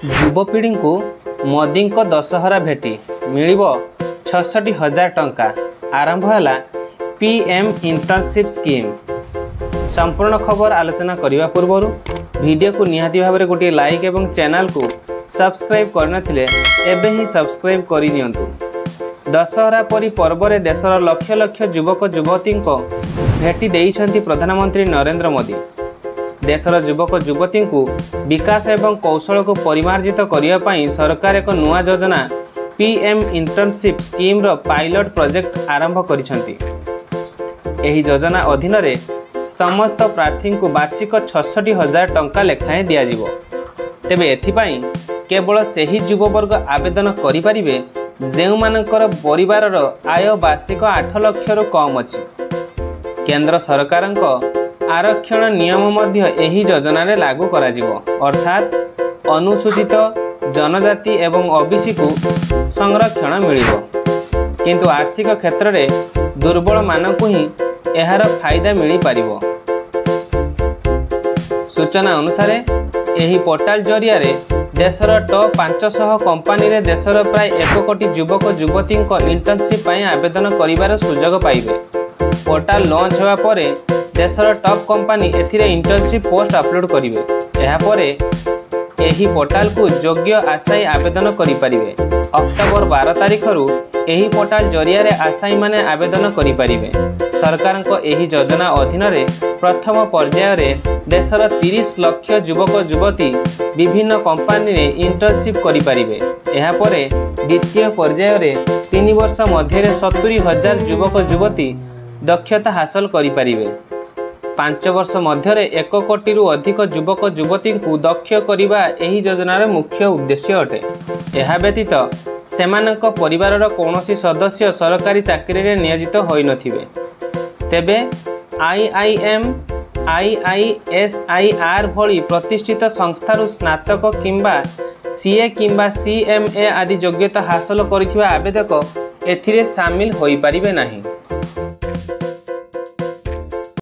युवपीढ़ी को मोदी दशहरा भेटी मिल 66,000 टंका आरंभ है पीएम इंटर्नशिप स्कीम। संपूर्ण खबर आलोचना करने पूर्व वीडियो को निहाती भाव में गोटे लाइक एवं चैनल को सब्सक्राइब करनथिले एबे ही सब्सक्राइब करि नियंतु। दशहरा परी पर्व में देशर लक्ष लक्ष युवक युवती भेटी देइछंती प्रधानमंत्री नरेंद्र मोदी। देशर युवक युवती को विकास एवं कौशल को परिमार्जित करने सरकार एक नुआ योजना पीएम इंटर्नशिप स्कीम रो पायलट प्रोजेक्ट आरंभ करिसंती। एही योजना अधीन रे समस्त प्रार्थी को वार्षिक 66,000 टंका लेखाएं दियाजिवो। तेबे एथिपाई केवल सही युववर्ग आवेदन करिपारिबे जेउमानकर परिवारर आय वार्षिक 8 लाख रु कम अछि। केंद्र सरकारक आरक्षण नियम मध्य एही योजना रे लागू कराजिवो, अर्थात अनुसूचित जनजाति एवं ओबीसी को संरक्षण मिलिबो, किंतु आर्थिक क्षेत्र में दुर्बल मानकु ही एहार फायदा मिली पारिबो। सूचना अनुसार एही पोर्टाल जरिया रे देशर टॉप 500 कंपनी रे देशर प्राय 1 कोटी युवक युवती इंटर्नशिप पाई आवेदन करिवार सुजोग पाइबे। पोर्टाल लॉन्च होगा पर देशर टॉप कंपनी एथिरे इंटर्नशिप पोस्ट अपलोड करिवे। एहा परे एही पोर्टाल को योग्य आशायी आवेदन करिपारिबे। अक्टोबर 12 तारिख रु एही पोर्टाल जरिया रे आशायी माने आवेदन करिपारिबे। सरकार को एही योजना अधीन रे प्रथम पर्याय रे देशर 30 लाख युवक युवती विभिन्न कंपनी रे इंटर्नशिप करिपारिबे। एहा परे द्वितीय पर्याय रे 3 वर्ष मध्य 70,000 युवक युवती दक्षता हासिल करिपारिबे। 5 वर्ष मध्य 1 कोटी रु अधिक युवक युवती को दक्ष करने एही योजनार मुख्य उद्देश्य अटे। यह व्यतीत सेमानक परिवारर कौनसी सदस्य सरकारी चाकरी रे नियोजित होई नथिबे। तेबे आईआईएम आईआईएसआईआर भली प्रतिष्ठित संस्थारु स्नातक किंबा सीए किंबा सीएमए आदि योग्यता हासिल करिथिबा आवेदक एथिरे शामिल होई पारिबे नाही।